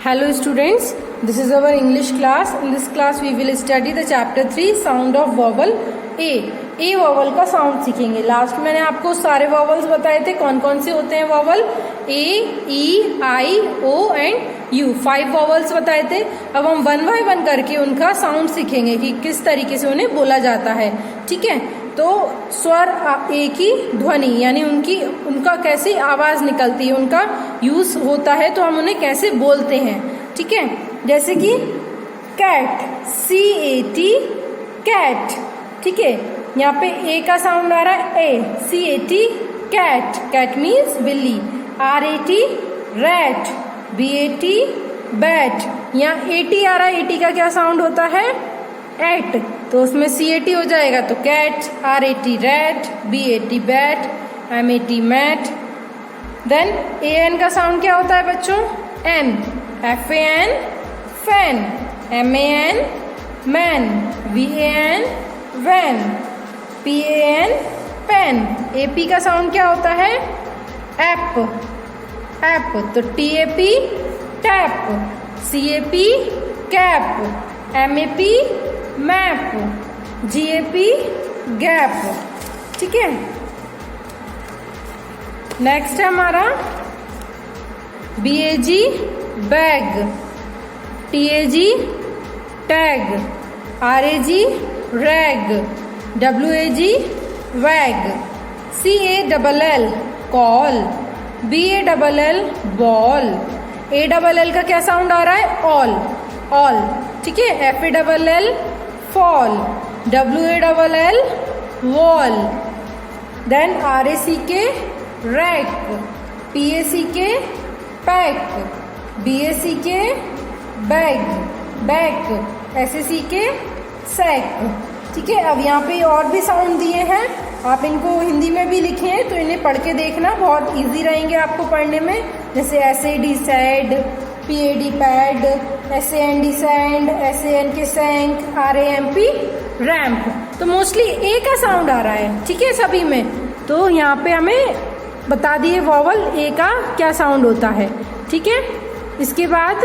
Hello students, this is our English class. In this class we will study the chapter 3 sound of vowel A. A vowel का sound सीखेंगे. Last मैंने आपको सारे vowels बताए थे कौन कौन से होते हैं vowel. A, E, I, O and U. 5 vowels बताए थे. अब हम वन बाय वन करके उनका साउंड सीखेंगे कि किस तरीके से उन्हें बोला जाता है. ठीक है, तो स्वर ए की ध्वनि यानी उनका कैसे आवाज निकलती है, उनका यूज होता है, तो हम उन्हें कैसे बोलते हैं. ठीक है, जैसे कि कैट, CAT, कैट. ठीक है, यहाँ पे ए का साउंड आ रहा है ए, CAT, कैट. कैट मीन्स बिल्ली. RAT, rat. BAT, bat. यहाँ AT आ रहा है, AT का क्या साउंड होता है एट, तो उसमें CAT हो जाएगा, तो cat. RAT, rat. BAT, bat. MAT, mat. Then AN का साउंड क्या होता है बच्चों, N. FAN, fan. MAN, man. VAN, van. PAN, pan. AP का साउंड क्या होता है एप, एप. तो TAP, tap. CAP, cap. MAP, map. GAP, gap. ठीक है, नेक्स्ट है हमारा BAG, bag. TAG, tag. RAG, rag. WAG, wag. CALL, call. BALL, ball. ALL का क्या साउंड आ रहा है ऑल, ऑल. ठीक है, FALL, fall. WALL, wall. Then RACK, rack. PACK, pack. BACK, bag, back. SACK, sack. ठीक है, अब यहाँ पे और भी साउंड दिए हैं, आप इनको हिंदी में भी लिखें तो इन्हें पढ़ के देखना, बहुत इजी रहेंगे आपको पढ़ने में. जैसे SAD, sad. PAD, pad. SAND, sand. SANK, सैंक. RAMP, ramp. तो मोस्टली ए का साउंड आ रहा है. ठीक है, सभी में. तो यहाँ पे हमें बता दिए वॉवल ए का क्या साउंड होता है. ठीक है, इसके बाद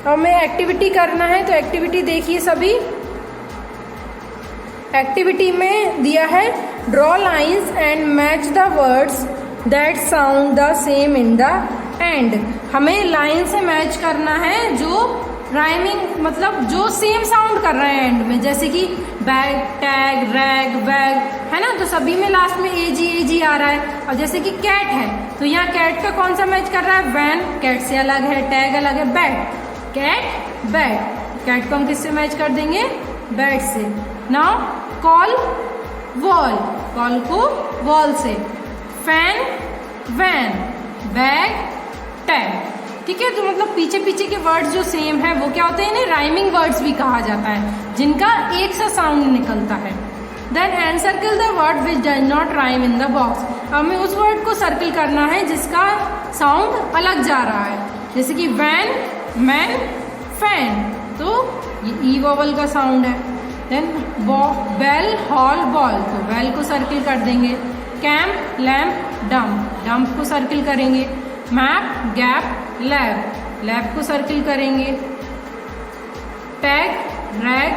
हमें एक्टिविटी करना है, तो एक्टिविटी देखिए सभी. एक्टिविटी में दिया है draw lines and match the words that sound the same in the end. हमें लाइन से मैच करना है जो राइमिंग, मतलब जो सेम साउंड कर रहे हैं एंड में, जैसे कि बैग, टैग, रैग, बैग, है ना. तो सभी में लास्ट में AG आ रहा है. और जैसे कि कैट है, तो यहाँ कैट का कौन सा मैच कर रहा है वैन, कैट से अलग है. टैग अलग है. Bat, cat, bat. कैट को हम किससे मैच कर देंगे, बैट से. नाउ कॉल, वॉल, कॉल को वॉल से. Fan, van. Bag, tag. ठीक है, तो मतलब पीछे पीछे के वर्ड्स जो सेम है वो क्या होते हैं, इन्हें राइमिंग वर्ड्स भी कहा जाता है, जिनका एक सा साउंड निकलता है. Then encircle the word which does not rhyme in the box. हमें उस वर्ड को सर्कल करना है जिसका साउंड अलग जा रहा है. जैसे कि वैन, मैन, फैन, तो ये ई वॉवल का साउंड है. देन बेल, हॉल, बॉल, तो बेल को सर्किल कर देंगे. कैंप, लैम्प, डम्प, डम्प को सर्किल करेंगे. मैप, गैप, लैब, लैब को सर्किल करेंगे. टैग, रैक,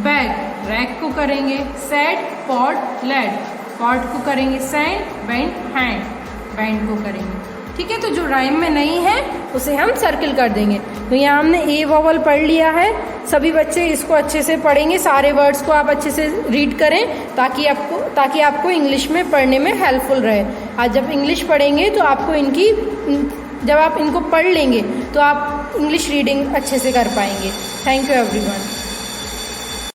बैग, रैक को करेंगे. सेट, पॉट, लेड, पॉट को करेंगे. सैंड, बैंड, हैंड, बैंड को करेंगे. ठीक है, तो जो राइम में नहीं है उसे हम सर्किल कर देंगे. तो यहाँ हमने ए वॉवल पढ़ लिया है. सभी बच्चे इसको अच्छे से पढ़ेंगे, सारे वर्ड्स को आप अच्छे से रीड करें ताकि आपको इंग्लिश में पढ़ने में हेल्पफुल रहे. आज जब इंग्लिश पढ़ेंगे तो आपको जब आप इनको पढ़ लेंगे तो आप इंग्लिश रीडिंग अच्छे से कर पाएंगे. Thank you everyone.